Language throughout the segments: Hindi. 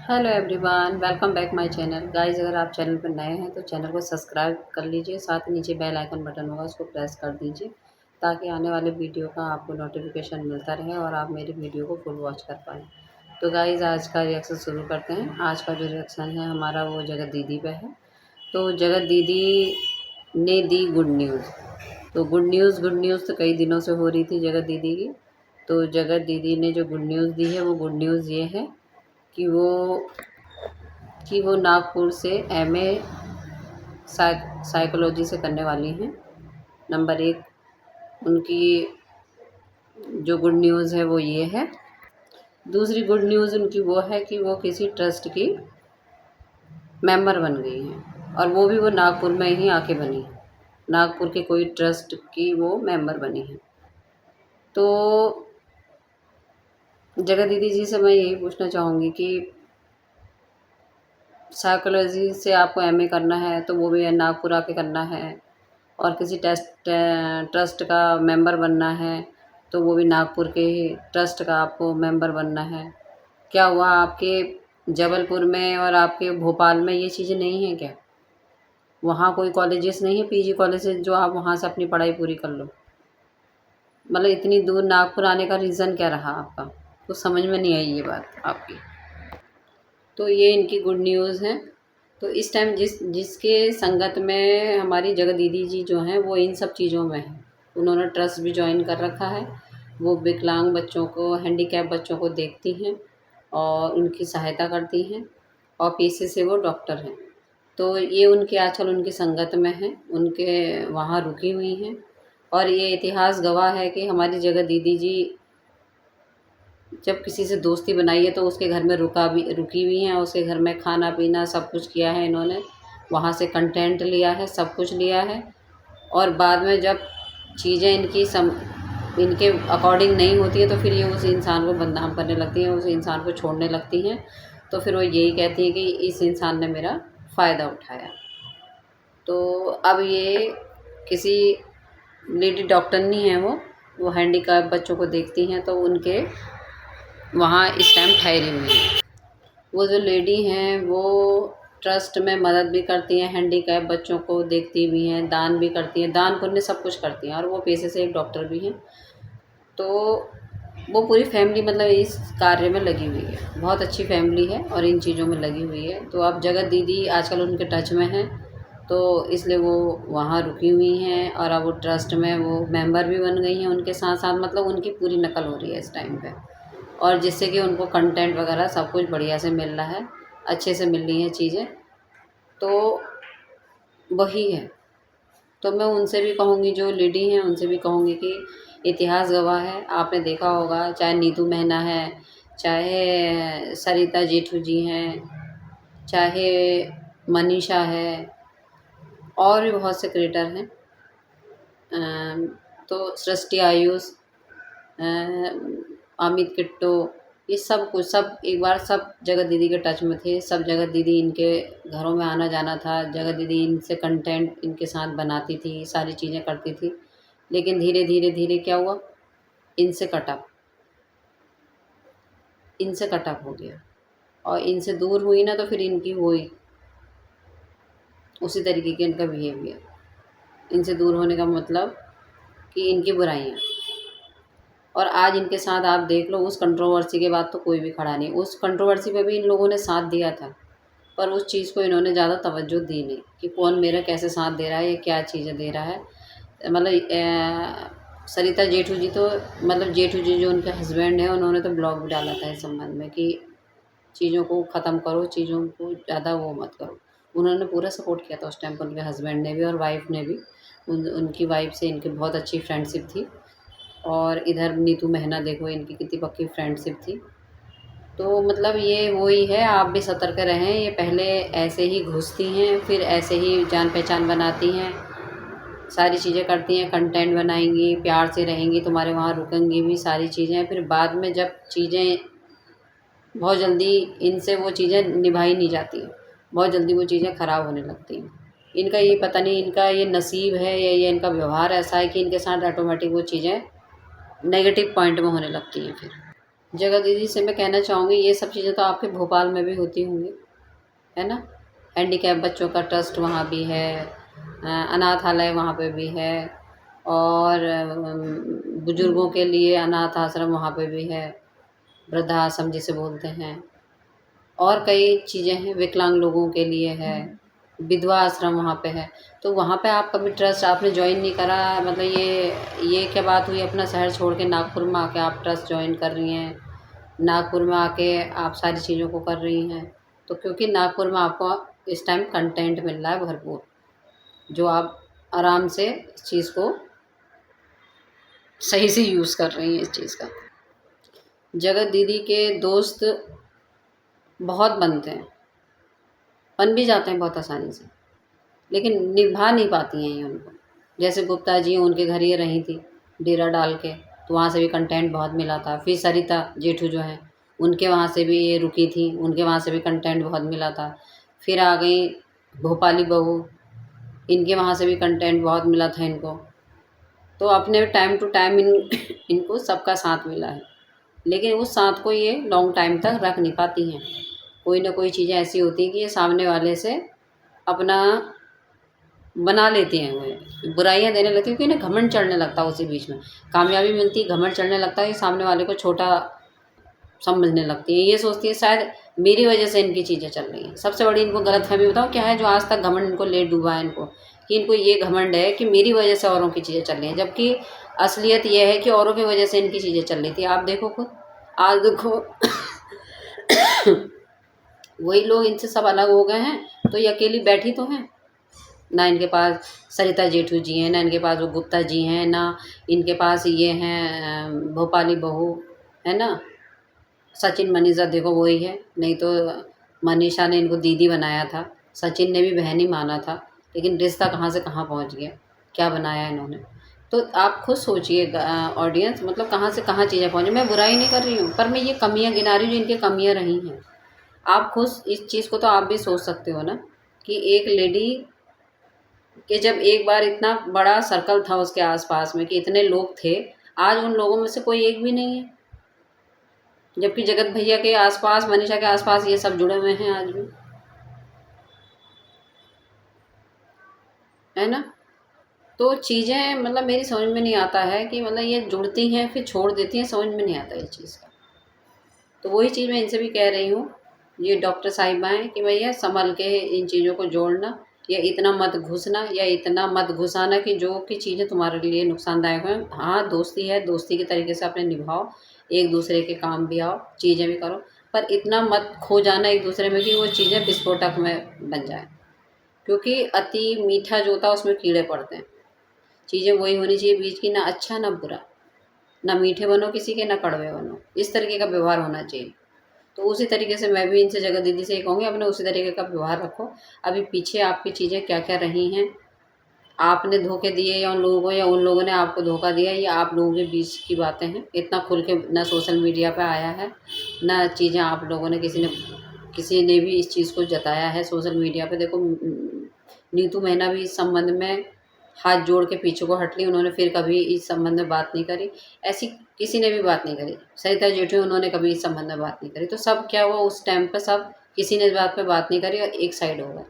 Hello everyone, welcome back my channel. Guys, अगर आप चैनल पर नए हैं तो चैनल को सब्सक्राइब कर लीजिए। साथ ही नीचे बेल आइकन बटन होगा, उसको प्रेस कर दीजिए ताकि आने वाले वीडियो का आपको नोटिफिकेशन मिलता रहे और आप मेरी वीडियो को फुल वॉच कर पाएँ। तो गाइस, आज का रिएक्शन शुरू करते हैं। आज का जो रिएक्शन है हमारा वो जगत दीदी पे है। तो जगत दीदी ने दी गुड न्यूज़। तो गुड न्यूज़ तो कई दिनों से हो रही थी जगत दीदी की। तो जगत दीदी ने जो गुड न्यूज़ दी है वो गुड न्यूज़ ये है कि वो नागपुर से एमए साइकोलॉजी से करने वाली हैं। नंबर 1 उनकी जो गुड न्यूज़ है वो ये है। दूसरी गुड न्यूज़ उनकी वो है कि वो किसी ट्रस्ट की मेंबर बन गई हैं और वो नागपुर में ही आके बनी है। नागपुर के कोई ट्रस्ट की वो मेंबर बनी है। तो जगत दीदी जी से मैं यही पूछना चाहूँगी कि साइकोलॉजी से आपको एमए करना है तो वो भी नागपुर आके करना है, और किसी ट्रस्ट का मेंबर बनना है तो वो भी नागपुर के ही ट्रस्ट का आपको मेंबर बनना है। क्या हुआ आपके जबलपुर में और आपके भोपाल में ये चीज़ें नहीं हैं क्या? वहाँ कोई कॉलेजेस नहीं है, पीजी कॉलेजेस, जो आप वहाँ से अपनी पढ़ाई पूरी कर लो? मतलब इतनी दूर नागपुर आने का रीज़न क्या रहा आपका? कुछ समझ में नहीं आई ये बात आपकी। तो ये इनकी गुड न्यूज़ है। तो इस टाइम जिसके संगत में हमारी जगत दीदी जी जो हैं वो इन सब चीज़ों में हैं। उन्होंने ट्रस्ट भी जॉइन कर रखा है। वो विकलांग बच्चों को, हैंडीकैप बच्चों को देखती हैं और उनकी सहायता करती हैं, और पेशे से वो डॉक्टर हैं। तो ये उनके आजकल उनकी संगत में हैं, उनके वहाँ रुकी हुई हैं। और ये इतिहास गवाह है कि हमारी जगत दीदी जी जब किसी से दोस्ती बनाई है तो उसके घर में रुकी हुई हैं, उसके घर में खाना पीना सब कुछ किया है इन्होंने, वहाँ से कंटेंट लिया है, सब कुछ लिया है। और बाद में जब चीज़ें इनके अकॉर्डिंग नहीं होती है तो फिर ये उस इंसान को बदनाम करने लगती हैं, उस इंसान को छोड़ने लगती हैं। तो फिर वो यही कहती हैं कि इस इंसान ने मेरा फ़ायदा उठाया। तो अब ये किसी लेडी डॉक्टर नहीं है, वो हैंडीकैप बच्चों को देखती हैं, तो उनके वहाँ इस टाइम ठहरी हुई हैं। वो जो लेडी हैं वो ट्रस्ट में मदद भी करती हैं, हैंडीकैप बच्चों को देखती भी हैं, दान भी करती हैं, दान पुण्य सब कुछ करती हैं, और वो पेशे से एक डॉक्टर भी हैं। तो वो पूरी फैमिली मतलब इस कार्य में लगी हुई है। बहुत अच्छी फैमिली है और इन चीज़ों में लगी हुई है। तो अब जगत दीदी आजकल उनके टच में हैं, तो इसलिए वो वहाँ रुकी हुई हैं, और अब वो ट्रस्ट में वो मेंबर भी बन गई हैं उनके साथ साथ। मतलब उनकी पूरी नकल हो रही है इस टाइम पे, और जिससे कि उनको कंटेंट वगैरह सब कुछ बढ़िया से मिल रहा है, अच्छे से मिल रही हैं चीज़ें। तो वही है। तो मैं उनसे भी कहूँगी, जो लेडी हैं उनसे भी कहूँगी कि इतिहास गवाह है। आपने देखा होगा, चाहे नीतू मेहना है, चाहे सरिता जेठू जी हैं, चाहे मनीषा है, और भी बहुत से क्रिएटर हैं। तो सृष्टि आयुष, अमित किट्टो, ये सब कुछ सब एक बार सब जगत दीदी के टच में थे। सब जगत दीदी इनके घरों में आना जाना था, जगत दीदी इनसे कंटेंट इनके साथ बनाती थी, सारी चीज़ें करती थी। लेकिन धीरे धीरे धीरे क्या हुआ, इनसे कटअप इनसे कटअप हो गया, और इनसे दूर हुई ना तो फिर इनकी हुई उसी तरीके की इनका बिहेवियर। इनसे दूर होने का मतलब कि इनकी बुराइयाँ। और आज इनके साथ आप देख लो, उस कंट्रोवर्सी के बाद तो कोई भी खड़ा नहीं। उस कंट्रोवर्सी पे भी इन लोगों ने साथ दिया था, पर उस चीज़ को इन्होंने ज़्यादा तवज्जो दी नहीं कि कौन मेरा कैसे साथ दे रहा है या क्या चीज़ें दे रहा है। मतलब सरिता जेठू जी तो, मतलब जेठू जी जो उनके हस्बैंड हैं, उन्होंने तो ब्लॉग भी डाला था इस संबंध में कि चीज़ों को ख़त्म करो, चीज़ों को ज़्यादा वो मत करो। उन्होंने पूरा सपोर्ट किया था उस टाइम पर, उनके हस्बैंड ने भी और वाइफ़ ने भी। उनकी वाइफ़ से इनकी बहुत अच्छी फ्रेंडशिप थी। और इधर नीतू मेहना देखो, इनकी कितनी पक्की फ्रेंडशिप थी। तो मतलब ये वही है, आप भी सतर्क रहें। ये पहले ऐसे ही घुसती हैं, फिर ऐसे ही जान पहचान बनाती हैं, सारी चीज़ें करती हैं, कंटेंट बनाएंगी, प्यार से रहेंगी, तुम्हारे वहाँ रुकेंगी भी, सारी चीज़ें। फिर बाद में जब चीज़ें बहुत जल्दी इनसे वो चीज़ें निभाई नहीं जाती, बहुत जल्दी वो चीज़ें ख़राब होने लगती हैं। इनका ये पता नहीं, इनका ये नसीब है या ये इनका व्यवहार ऐसा है कि इनके साथ ऑटोमेटिक वो चीज़ें नेगेटिव पॉइंट में होने लगती हैं फिर। जगह दीदी से मैं कहना चाहूँगी ये सब चीज़ें तो आपके भोपाल में भी होती होंगी, है ना? हैंडीकैप बच्चों का ट्रस्ट वहाँ भी है, अनाथालय वहाँ पे भी है, और बुज़ुर्गों के लिए अनाथ आश्रम वहाँ पे भी है, वृद्धाश्रम जिसे बोलते हैं, और कई चीज़ें हैं, विकलांग लोगों के लिए है, विधवा आश्रम वहाँ पे है। तो वहाँ पे आप कभी ट्रस्ट आपने जॉइन नहीं करा, मतलब ये क्या बात हुई, अपना शहर छोड़ के नागपुर में आके आप ट्रस्ट जॉइन कर रही हैं, नागपुर में आके आप सारी चीज़ों को कर रही हैं। तो क्योंकि नागपुर में आपको इस टाइम कंटेंट मिल रहा है भरपूर, जो आप आराम से इस चीज़ को सही से यूज़ कर रही हैं इस चीज़ का। जगत दीदी के दोस्त बहुत बनते हैं, बन भी जाते हैं बहुत आसानी से, लेकिन निभा नहीं पाती हैं ये उनको। जैसे गुप्ता जी उनके घर ये रही थी डेरा डाल के, तो वहाँ से भी कंटेंट बहुत मिला था। फिर सरिता जेठू जो हैं उनके वहाँ से भी ये रुकी थी, उनके वहाँ से भी कंटेंट बहुत मिला था। फिर आ गई भोपाली बहू, इनके वहाँ से भी कंटेंट बहुत मिला था इनको। तो अपने टाइम टू टाइम इनको सबका साथ मिला है, लेकिन उस साथ को ये लॉन्ग टाइम तक रख नहीं पाती हैं। कोई ना कोई चीज़ें ऐसी होती हैं कि ये सामने वाले से अपना बना लेती हैं, वो बुराइयाँ देने लगती हैं, क्योंकि इन्हें घमंड चढ़ने लगता है। उसी बीच में कामयाबी मिलती है, घमंड चढ़ने लगता है, ये सामने वाले को छोटा समझने लगती है। ये सोचती है शायद मेरी वजह से इनकी चीज़ें चल रही हैं। सबसे बड़ी इनको गलतफ़हमी बताऊँ क्या है, जो आज तक घमंड इनको ले डूबा है इनको, कि इनको ये घमंड है कि मेरी वजह से औरों की चीज़ें चल रही हैं, जबकि असलियत ये है कि औरों की वजह से इनकी चीज़ें चल रही थी। आप देखो खुद, आज देखो वही लोग इनसे सब अलग हो गए हैं, तो ये अकेली बैठी तो हैं। ना इनके पास सरिता जेठू जी हैं, ना इनके पास वो गुप्ता जी हैं, ना इनके पास ये हैं भोपाली बहू, है ना? सचिन मनीषा देखो वही है, नहीं तो मनीषा ने इनको दीदी बनाया था, सचिन ने भी बहन ही माना था, लेकिन रिश्ता कहाँ से कहाँ पहुँच गया, क्या बनाया इन्होंने। तो आप खुद सोचिए ऑडियंस, मतलब कहाँ से कहाँ चीज़ें पहुँची। मैं बुराई नहीं कर रही हूँ, पर मैं ये कमियाँ गिना रही हूँ जो इनकी कमियाँ रही हैं। आप खुद इस चीज़ को तो आप भी सोच सकते हो ना, कि एक लेडी कि जब एक बार इतना बड़ा सर्कल था उसके आसपास में, कि इतने लोग थे, आज उन लोगों में से कोई एक भी नहीं है, जबकि जगत भैया के आसपास, मनीषा के आसपास ये सब जुड़े हुए हैं आज भी, है ना? तो चीज़ें मतलब मेरी समझ में नहीं आता है कि मतलब ये जुड़ती हैं फिर छोड़ देती हैं, समझ में नहीं आता ये चीज़ का। तो वही चीज़ मैं इनसे भी कह रही हूँ, ये डॉक्टर साहिबा हैं, कि भैया संभल के इन चीज़ों को जोड़ना, या इतना मत घुसना, या इतना मत घुसाना कि जो कि चीज़ें तुम्हारे लिए नुकसानदायक हैं। हाँ, दोस्ती है, दोस्ती के तरीके से अपने निभाओ, एक दूसरे के काम भी आओ, चीज़ें भी करो, पर इतना मत खो जाना एक दूसरे में कि वो चीज़ें विस्फोटक में बन जाए, क्योंकि अति मीठा जो होता है उसमें कीड़े पड़ते हैं। चीज़ें वही होनी चाहिए बीच की, ना अच्छा ना बुरा, ना मीठे बनो किसी के, ना कड़वे बनो, इस तरीके का व्यवहार होना चाहिए। तो उसी तरीके से मैं भी इनसे जगह दीदी से ये कहूँगी, अपने उसी तरीके का व्यवहार रखो। अभी पीछे आपकी चीज़ें क्या क्या रही हैं, आपने धोखे दिए या उन लोगों को, या उन लोगों ने आपको धोखा दिया, ये आप लोगों के बीच की बातें हैं। इतना खुल के ना सोशल मीडिया पे आया है, ना चीज़ें आप लोगों ने किसी ने भी इस चीज़ को जताया है सोशल मीडिया पे। देखो नीतू महीना भी इस संबंध में हाथ जोड़ के पीछे को हट ली, उन्होंने फिर कभी इस संबंध में बात नहीं करी। ऐसी किसी ने भी बात नहीं करी। सरिता जेठू उन्होंने कभी इस संबंध में बात नहीं करी। तो सब क्या हुआ उस टाइम पे, सब किसी ने इस बात पे बात नहीं करी और एक साइड हो गए।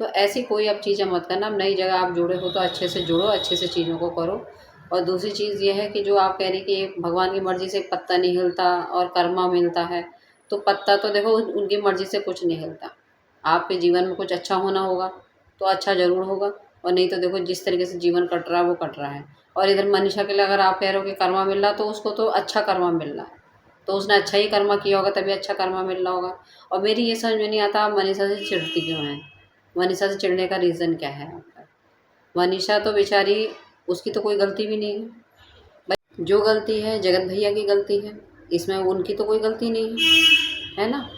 तो ऐसी कोई अब चीज़ें मत करना। अब नई जगह आप जुड़े हो तो अच्छे से जुड़ो, अच्छे से चीज़ों को करो। और दूसरी चीज़ ये है कि जो आप कह रही कि भगवान की मर्ज़ी से पत्ता नहीं हिलता और कर्मा मिलता है, तो पत्ता तो देखो उनकी मर्ज़ी से कुछ नहीं हिलता। आपके जीवन में कुछ अच्छा होना होगा तो अच्छा ज़रूर होगा, और नहीं तो देखो जिस तरीके से जीवन कट रहा है वो कट रहा है। और इधर मनीषा के लिए अगर आप कह रहे हो कि कर्मा मिल रहा, तो उसको तो अच्छा कर्मा मिल रहा है, तो उसने अच्छा ही कर्मा किया होगा तभी अच्छा कर्मा मिल रहा होगा। और मेरी ये समझ में नहीं आता आप मनीषा से चिढ़ती क्यों हैं? मनीषा से चिढ़ने का रीज़न क्या है आपका? मनीषा तो बेचारी, उसकी तो कोई गलती भी नहीं है भाई। जो गलती है जगत भैया की गलती है, इसमें उनकी तो कोई गलती नहीं है ना?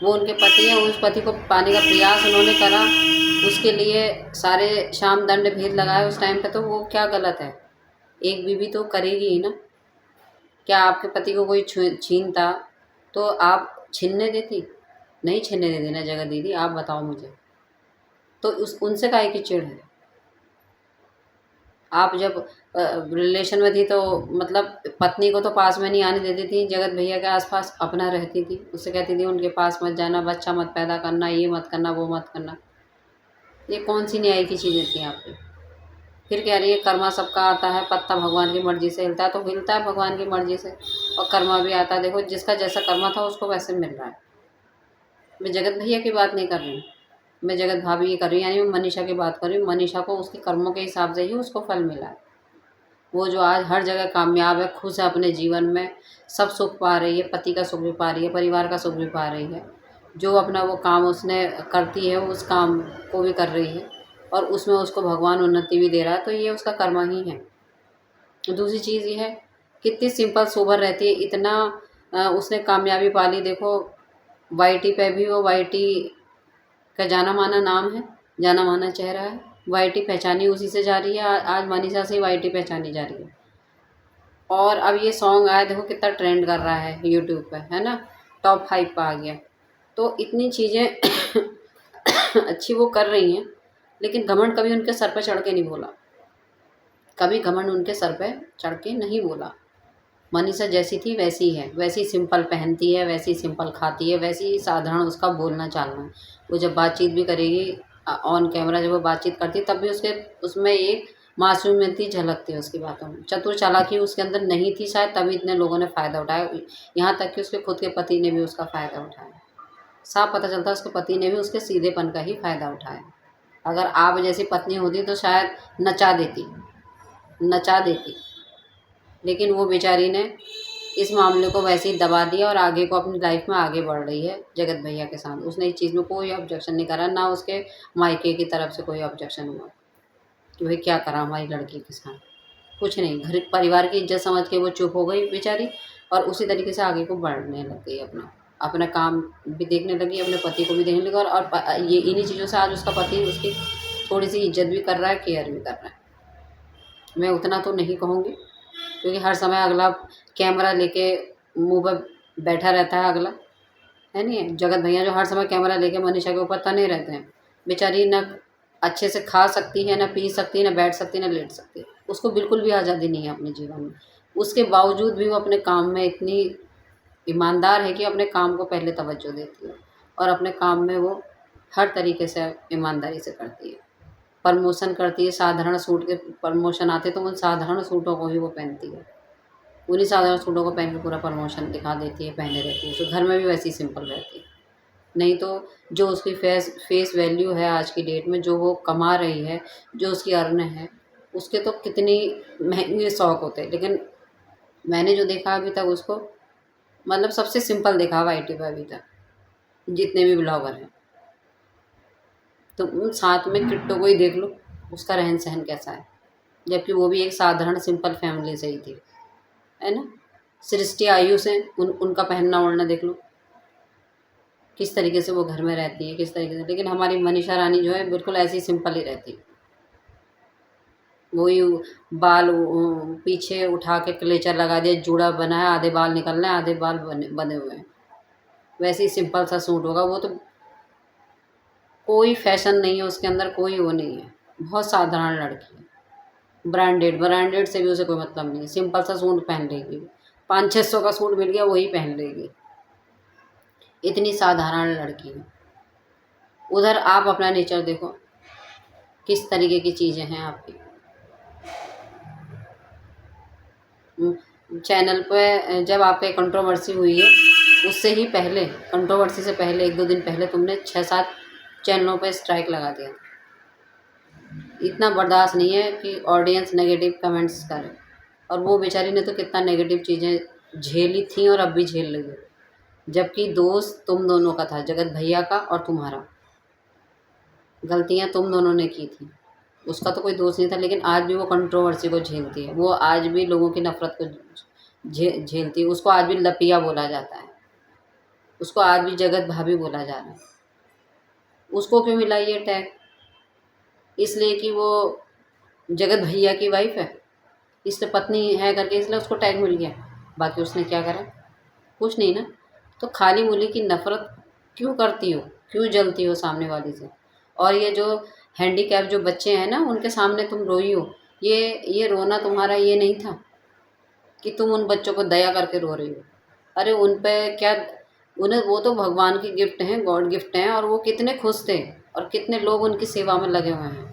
वो उनके पति हैं, उस पति को पाने का प्रयास उन्होंने करा, उसके लिए सारे शाम दंड भेद लगाए उस टाइम पे, तो वो क्या गलत है? एक बीवी तो करेगी ही ना। क्या आपके पति को कोई छीनता तो आप छीनने देती? नहीं छीनने देती ना जगह दीदी, आप बताओ मुझे। तो उस उनसे काहे की चिढ़ है? आप जब रिलेशन में थी तो मतलब पत्नी को तो पास में नहीं आने देती थी, जगत भैया के आसपास अपना रहती थी, उससे कहती थी उनके पास मत जाना, बच्चा मत पैदा करना, ये मत करना, वो मत करना। ये कौन सी न्याय की चीज़ें थी आप पे? फिर कह रही है कर्मा सबका आता है, पत्ता भगवान की मर्जी से हिलता है, तो हिलता है भगवान की मर्जी से, और कर्मा भी आता है। देखो जिसका जैसा कर्मा था उसको वैसे मिल रहा है। मैं जगत भैया की बात नहीं कर रही हूँ, मैं जगत भाभी की कर रही हूँ, यानी मैं मनीषा की बात कर रही हूँ। मनीषा को उसके कर्मों के हिसाब से ही उसको फल मिला है। वो जो आज हर जगह कामयाब है, खुश है अपने जीवन में, सब सुख पा रही है, पति का सुख भी पा रही है, परिवार का सुख भी पा रही है। जो अपना वो काम उसने करती है उस काम को भी कर रही है, और उसमें उसको भगवान उन्नति भी दे रहा है, तो ये उसका कर्म ही है। दूसरी चीज़ ये है, कितनी सिंपल सोबर रहती है, इतना उसने कामयाबी पा ली। देखो वाईटी पे भी वो वाईटी का जाना माना नाम है, जाना माना चेहरा है, वाईटी पहचानी उसी से जा रही है। आज मनीषा से ही वाईटी पहचानी जा रही है। और अब ये सॉन्ग आया, देखो कितना ट्रेंड कर रहा है यूट्यूब पे, है ना, टॉप 5 पे आ गया। तो इतनी चीज़ें अच्छी वो कर रही हैं, लेकिन घमंड कभी उनके सर पे चढ़ के नहीं बोला, कभी घमंड उनके सर पे चढ़ के नहीं बोला। मनीषा जैसी थी वैसी है, वैसी सिंपल पहनती है, वैसी सिंपल खाती है, वैसी साधारण उसका बोलना चालना है। वो जब बातचीत भी करेगी ऑन कैमरा, जब वो बातचीत करती तब भी उसके उसमें एक मासूमियत झलकती है उसकी बातों में। चतुर चालाकी उसके अंदर नहीं थी शायद, तभी इतने लोगों ने फ़ायदा उठाया, यहाँ तक कि उसके खुद के पति ने भी उसका फ़ायदा उठाया। साफ पता चलता है उसके पति ने भी उसके सीधेपन का ही फ़ायदा उठाया। अगर आप जैसी पत्नी होती तो शायद नचा देती, नचा देती, लेकिन वो बेचारी ने इस मामले को वैसे ही दबा दिया और आगे को अपनी लाइफ में आगे बढ़ रही है जगत भैया के साथ। उसने इस चीज़ में कोई ऑब्जेक्शन नहीं करा, ना उसके मायके की तरफ से कोई ऑब्जेक्शन हुआ कि भाई क्या करा हमारी लड़की के साथ, कुछ नहीं। घर परिवार की इज्जत समझ के वो चुप हो गई बेचारी, और उसी तरीके से आगे को बढ़ने लग गई, अपना अपना काम भी देखने लगी, अपने पति को भी देखने लगी। और ये इन्हीं चीज़ों से आज उसका पति उसकी थोड़ी सी इज्जत भी कर रहा है, केयर भी कर रहा है। मैं उतना तो नहीं कहूँगी, क्योंकि हर समय अगला कैमरा लेके मुंह पर बैठा रहता है अगला, है नहीं। जगत भैया जो हर समय कैमरा लेके मनीषा के ऊपर तने रहते हैं, बेचारी ना अच्छे से खा सकती है, ना पी सकती है, ना बैठ सकती है, ना लेट सकती है, उसको बिल्कुल भी आज़ादी नहीं है अपने जीवन में। उसके बावजूद भी वो अपने काम में इतनी ईमानदार है कि अपने काम को पहले तवज्जो देती है, और अपने काम में वो हर तरीके से ईमानदारी से करती है। प्रमोशन करती है, साधारण सूट के प्रमोशन आते तो उन साधारण सूटों को ही वो पहनती है, उन्हीं साधारण सूटों को पहन के पूरा प्रमोशन दिखा देती है, पहने रहती है। उसके घर में भी वैसी सिंपल रहती है। नहीं तो जो उसकी फेस वैल्यू है आज की डेट में, जो वो कमा रही है, जो उसकी अर्न है, उसके तो कितनी महंगे शौक होते हैं, लेकिन मैंने जो देखा अभी तक उसको, मतलब सबसे सिंपल देखा वाईटी पे अभी तक जितने भी ब्लॉगर हैं। तो उन साथ में किट्टो को ही देख लो, उसका रहन सहन कैसा है, जबकि वो भी एक साधारण सिंपल फैमिली से ही थी, है ना। सृष्टि आयुष है, उनका पहनना ओढ़ना देख लो किस तरीके से वो घर में रहती है, किस तरीके से। लेकिन हमारी मनीषा रानी जो है बिल्कुल ऐसी सिंपल ही रहती है। वही बाल पीछे उठा के क्लेचर लगा दिया, जूड़ा बना है, आधे बाल निकल रहे हैं, आधे बाल बने हुए हैं, वैसे ही सिंपल सा सूट होगा। वो तो कोई फैशन नहीं है उसके अंदर, कोई वो नहीं है, बहुत साधारण लड़की है। ब्रांडेड से भी उसे कोई मतलब नहीं है, सिंपल सा सूट पहन लेगी, 500-600 का सूट मिल गया वही पहन लेगी, इतनी साधारण लड़की है। उधर आप अपना नेचर देखो, किस तरीके की चीज़ें हैं आपकी। चैनल पे जब आपका कंट्रोवर्सी हुई है, उससे ही पहले, कंट्रोवर्सी से पहले 1-2 दिन पहले तुमने 6-7 चैनलों पे स्ट्राइक लगा दिया। इतना बर्दाश्त नहीं है कि ऑडियंस नेगेटिव कमेंट्स करे, और वो बेचारी ने तो कितना नेगेटिव चीज़ें झेली थी और अब भी झेल रही है, जबकि दोस्त तुम दोनों का था, जगत भैया का और तुम्हारा। गलतियाँ तुम दोनों ने की थी, उसका तो कोई दोष नहीं था, लेकिन आज भी वो कंट्रोवर्सी को झेलती है, वो आज भी लोगों की नफ़रत को झेलती है। उसको आज भी लपिया बोला जाता है, उसको आज भी जगत भाभी बोला जा रहा है। उसको क्यों मिला ये टैग? इसलिए कि वो जगत भैया की वाइफ है, इसलिए पत्नी है करके इसलिए उसको टैग मिल गया। बाकी उसने क्या करा? कुछ नहीं ना। तो खाली मूली की नफ़रत क्यों करती हो, क्यों जलती हो सामने वाली से? और ये जो हैंडीकैप जो बच्चे हैं ना, उनके सामने तुम रोई हो, ये रोना तुम्हारा ये नहीं था कि तुम उन बच्चों को दया करके रो रही हो। अरे उन पे क्या, उन्हें वो तो भगवान की गिफ्ट हैं, गॉड गिफ्ट हैं, और वो कितने खुश थे और कितने लोग उनकी सेवा में लगे हुए हैं।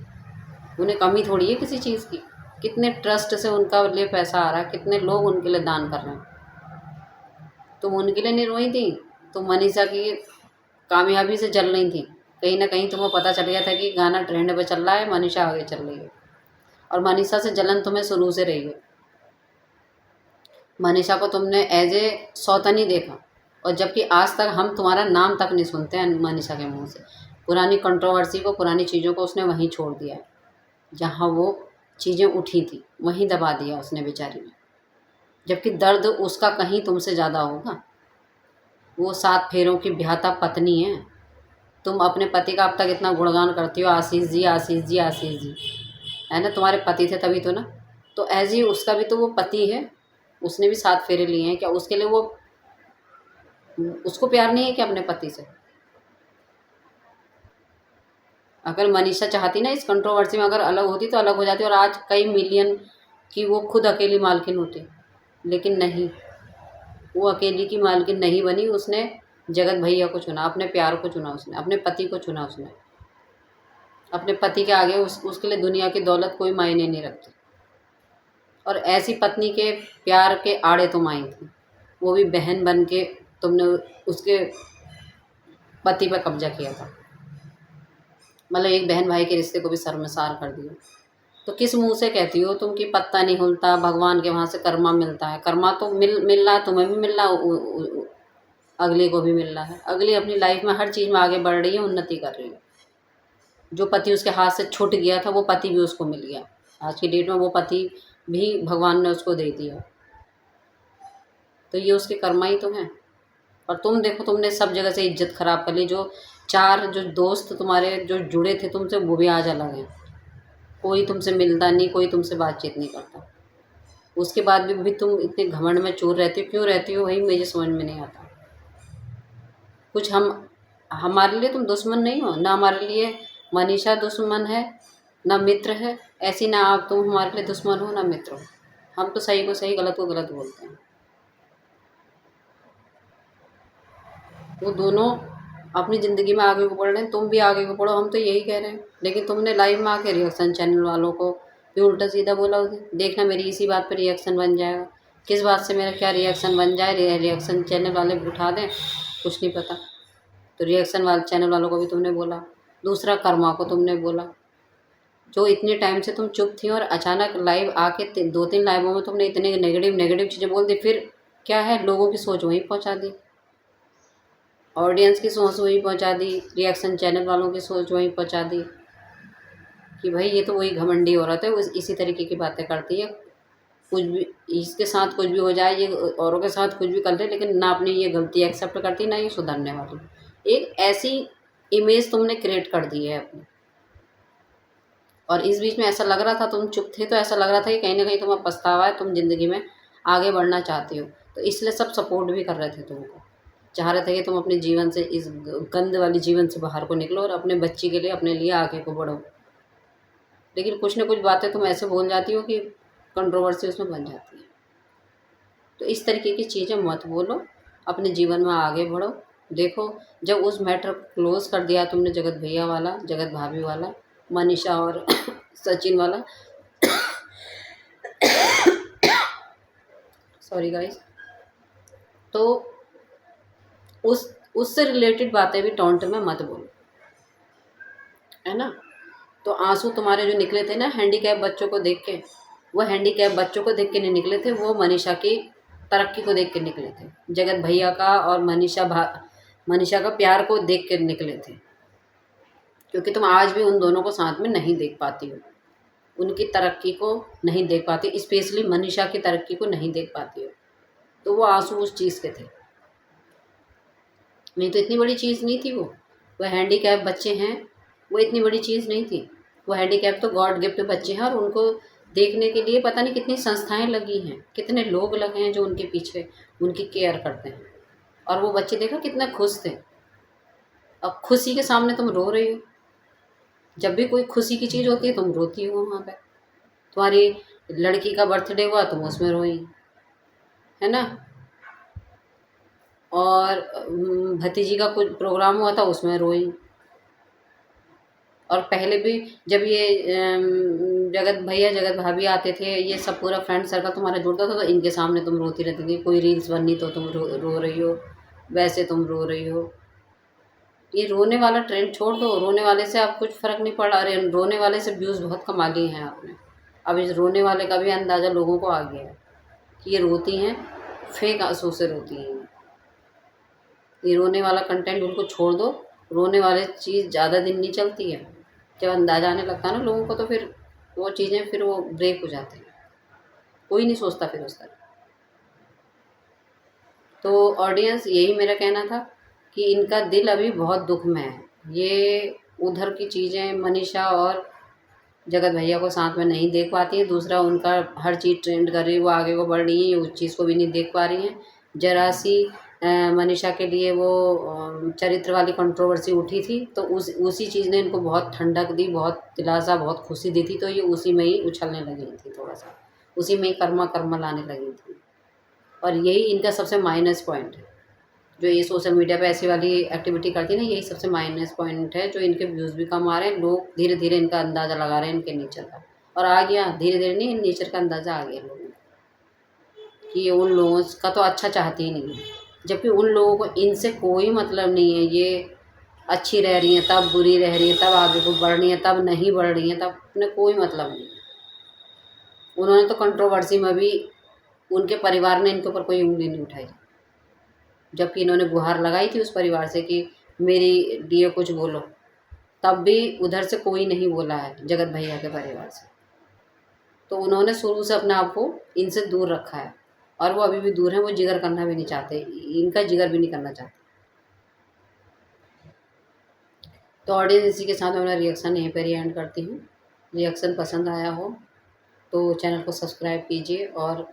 उन्हें कमी थोड़ी है किसी चीज़ की। कितने ट्रस्ट से उनका लिए पैसा आ रहा है, कितने लोग उनके लिए दान कर रहे हैं। तुम उनके लिए नहीं रोई थी, तुम मनीषा की कामयाबी से जल रही थी। कहीं ना कहीं तुम्हें पता चल गया था कि गाना ट्रेंड पे चल रहा है, मनीषा आगे चल रही है, और मनीषा से जलन तुम्हें शुरू से रही है। मनीषा को तुमने एज ए सौतनी देखा, और जबकि आज तक हम तुम्हारा नाम तक नहीं सुनते हैं मनीषा के मुंह से। पुरानी कंट्रोवर्सी को, पुरानी चीज़ों को उसने वहीं छोड़ दिया है, जहाँ वो चीज़ें उठी थी वहीं दबा दिया उसने बेचारी ने। जबकि दर्द उसका कहीं तुमसे ज़्यादा होगा। वो 7 फेरों की ब्याहता पत्नी है। तुम अपने पति का अब तक इतना गुणगान करती हो, आशीष जी आशीष जी आशीष जी, है ना। तुम्हारे पति थे तभी तो ना। तो एज ही उसका भी तो वो पति है, उसने भी 7 फेरे लिए हैं। क्या उसके लिए वो, उसको प्यार नहीं है क्या अपने पति से? अगर मनीषा चाहती ना इस कंट्रोवर्सी में अगर अलग होती तो अलग हो जाती, और आज कई मिलियन की वो खुद अकेली मालकिन होती। लेकिन नहीं, वो अकेली की मालकिन नहीं बनी। उसने जगत भैया को चुना, अपने प्यार को चुना, उसने अपने पति को चुना। उसने अपने पति के आगे उसके लिए दुनिया की दौलत कोई मायने नहीं रखती। और ऐसी पत्नी के प्यार के आड़े तुम आई थी, वो भी बहन बन के। तुमने उसके पति पर कब्जा किया था, मतलब एक बहन भाई के रिश्ते को भी शर्मसार कर दिया। तो किस मुंह से कहती हो तुम कि पत्ता नहीं हिलता, भगवान के वहाँ से कर्मा मिलता है? कर्मा तो मिल रहा है, तुम्हें भी मिल रहा, अगले को भी मिल रहा है। अगली अपनी लाइफ में हर चीज़ में आगे बढ़ रही है, उन्नति कर रही है। जो पति उसके हाथ से छूट गया था वो पति भी उसको मिल गया। आज की डेट में वो पति भी भगवान ने उसको दे दिया। तो ये उसके कर्मा ही तो हैं। और तुम देखो, तुमने सब जगह से इज्जत खराब कर ली। जो 4 जो दोस्त तुम्हारे जो जुड़े थे तुमसे, वो भी आज अलग हैं। कोई तुमसे मिलता नहीं, कोई तुमसे बातचीत नहीं करता। उसके बाद भी तुम इतने घमंड में चूर रहती हो। क्यों रहती हो वही मुझे समझ में नहीं आता। कुछ हमारे लिए तुम दुश्मन नहीं हो ना, हमारे लिए मनीषा दुश्मन है ना मित्र है। ऐसी ना आप तुम हमारे लिए दुश्मन हो ना मित्र हो। हम तो सही को सही, गलत को गलत बोलते हैं। वो दोनों अपनी ज़िंदगी में आगे को बढ़ रहे हैं, तुम भी आगे को बढ़ो, हम तो यही कह रहे हैं। लेकिन तुमने लाइव में आके रिएक्शन चैनल वालों को भी उल्टा सीधा बोला उसे। देखना मेरी इसी बात पर रिएक्शन बन जाएगा। किस बात से मेरा क्या रिएक्शन बन जाए, रिएक्शन चैनल वाले उठा दें, कुछ नहीं पता। तो रिएक्शन वाले चैनल वालों को भी तुमने बोला। दूसरा कर्मा को तुमने बोला। जो इतने टाइम से तुम चुप थी और अचानक लाइव आके 2-3 लाइवों में तुमने इतने नेगेटिव चीज़ें बोल दी। फिर क्या है, लोगों की सोच वहीं पहुंचा दी, ऑडियंस की सोच वहीं पहुंचा दी, रिएक्शन चैनल वालों की सोच वहीं पहुंचा दी कि भाई ये तो वही घमंडी औरत है, वो इसी तरीके की बातें करती है। कुछ भी इसके साथ कुछ भी हो जाए, ये औरों के साथ कुछ भी कर ले, लेकिन ना अपनी ये गलती एक्सेप्ट करती, ना ये सुधरने वाली। एक ऐसी इमेज तुमने क्रिएट कर दी है अपनी। और इस बीच में ऐसा लग रहा था, तुम चुप थे तो ऐसा लग रहा था कि कहीं ना कहीं तुम्हें पछतावा है, तुम ज़िंदगी में आगे बढ़ना चाहती हो। तो इसलिए सब सपोर्ट भी कर रहे थे तुमको, चाह रहे थे कि तुम अपने जीवन से, इस गंद वाली जीवन से बाहर को निकलो और अपने बच्ची के लिए, अपने लिए आगे को बढ़ो। लेकिन कुछ ना कुछ बातें तुम ऐसे बोल जाती हो कि कंट्रोवर्सी उसमें बन जाती है। तो इस तरीके की चीज़ें मत बोलो, अपने जीवन में आगे बढ़ो। देखो, जब उस मैटर क्लोज कर दिया तुमने, जगत भैया वाला, जगत भाभी वाला, मनीषा और सचिन वाला, सॉरी गाइस, तो उससे रिलेटेड बातें भी टॉन्ट में मत बोलो, है ना। तो आंसू तुम्हारे जो निकले थे ना हैंडीकैप बच्चों को देख के, वो हैंडीकैप बच्चों को देख के नहीं निकले थे, वो मनीषा की तरक्की को देख के निकले थे। जगत भैया का और मनीषा का प्यार को देख के निकले थे। क्योंकि तुम आज भी उन दोनों को साथ में नहीं देख पाती हो, उनकी तरक्की को नहीं देख पाती, स्पेशली मनीषा की तरक्की को नहीं देख पाती हो। तो वो आंसू उस चीज़ के थे, नहीं तो इतनी बड़ी चीज़ नहीं थी वो हैंडीकैप बच्चे हैं, वो इतनी बड़ी चीज़ नहीं थी। वो हैंडीकैप तो गॉड गिफ्ट बच्चे हैं, और उनको देखने के लिए पता नहीं कितनी संस्थाएं लगी हैं, कितने लोग लगे हैं जो उनके पीछे उनकी केयर करते हैं। और वो बच्चे देखो कितने खुश थे। अब खुशी के सामने तुम रो रही हो। जब भी कोई खुशी की चीज़ होती है तुम रोती हो वहाँ पर। तुम्हारी लड़की का बर्थडे हुआ तुम उसमें रोई, है ना। और भतीजी का कुछ प्रोग्राम हुआ था उसमें रोई। और पहले भी जब ये जगत भैया जगत भाभी आते थे, ये सब पूरा फ्रेंड सर्कल तुम्हारा जुड़ता था, तो इनके सामने तुम रोती रहती थी। कोई रील्स बननी तो तुम रो रही हो, वैसे तुम रो रही हो। ये रोने वाला ट्रेंड छोड़ दो, रोने वाले से अब कुछ फ़र्क नहीं पड़ रहा। अरे रोने वाले से व्यूज़ बहुत कमा लिए हैं आपने। अब इस रोने वाले का भी अंदाज़ा लोगों को आ गया है कि ये रोती हैं, फेक आंसू से रोती हैं। ये रोने वाला कंटेंट उनको छोड़ दो। रोने वाले चीज़ ज़्यादा दिन नहीं चलती है। जब अंदाज़ा आने लगता है ना लोगों को, तो फिर वो चीज़ें फिर वो ब्रेक हो जाती हैं। कोई नहीं सोचता फिर उस तरह। तो ऑडियंस, यही मेरा कहना था कि इनका दिल अभी बहुत दुख में है। ये उधर की चीज़ें मनीषा और जगत भैया को साथ में नहीं देख पाती हैं। दूसरा, उनका हर चीज़ ट्रेंड कर रही है, वो आगे को बढ़ रही हैं, उस चीज़ को भी नहीं देख पा रही हैं। ज़रा सी मनीषा के लिए वो चरित्र वाली कंट्रोवर्सी उठी थी, तो उसी चीज़ ने इनको बहुत ठंडक दी, बहुत दिलासा, बहुत खुशी दी थी। तो ये उसी में ही उछलने लगी थी थोड़ा-सा, उसी में ही कर्मा लाने लगी थी। और यही इनका सबसे माइनस पॉइंट है। जो ये सोशल मीडिया पे ऐसी वाली एक्टिविटी करती है ना, यही सबसे माइनस पॉइंट है, जो इनके व्यूज़ भी कम आ रहे हैं। लोग धीरे-धीरे इनका अंदाज़ा लगा रहे हैं इनके नेचर का। और आ गया, धीरे-धीरे नहीं, नेचर का अंदाज़ा आ गया लोगों को कि ये उन लोगों का तो अच्छा चाहती ही नहीं है। जबकि उन लोगों को इनसे कोई मतलब नहीं है। ये अच्छी रह रही हैं, तब बुरी रह रही हैं, तब आगे को बढ़ रही हैं, तब नहीं बढ़ रही हैं, तब उन्हें कोई मतलब नहीं है। उन्होंने तो कंट्रोवर्सी में भी, उनके परिवार ने इनके ऊपर कोई उँगली नहीं उठाई। जबकि इन्होंने गुहार लगाई थी उस परिवार से कि मेरी लिए कुछ बोलो, तब भी उधर से कोई नहीं बोला है जगत भैया के परिवार से। तो उन्होंने शुरू से अपने आप को इनसे दूर रखा है, और वो अभी भी दूर हैं। वो जिगर करना भी नहीं चाहते, इनका जिगर भी नहीं करना चाहते। तो ऑडियंस, इसी के साथ मैं अपना रिएक्शन यहीं पर ही एंड करती हूँ। रिएक्शन पसंद आया हो तो चैनल को सब्सक्राइब कीजिए और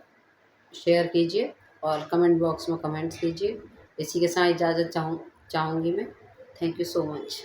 शेयर कीजिए और कमेंट बॉक्स में कमेंट्स कीजिए। इसी के साथ इजाज़त चाहूँगी मैं। Thank you so much.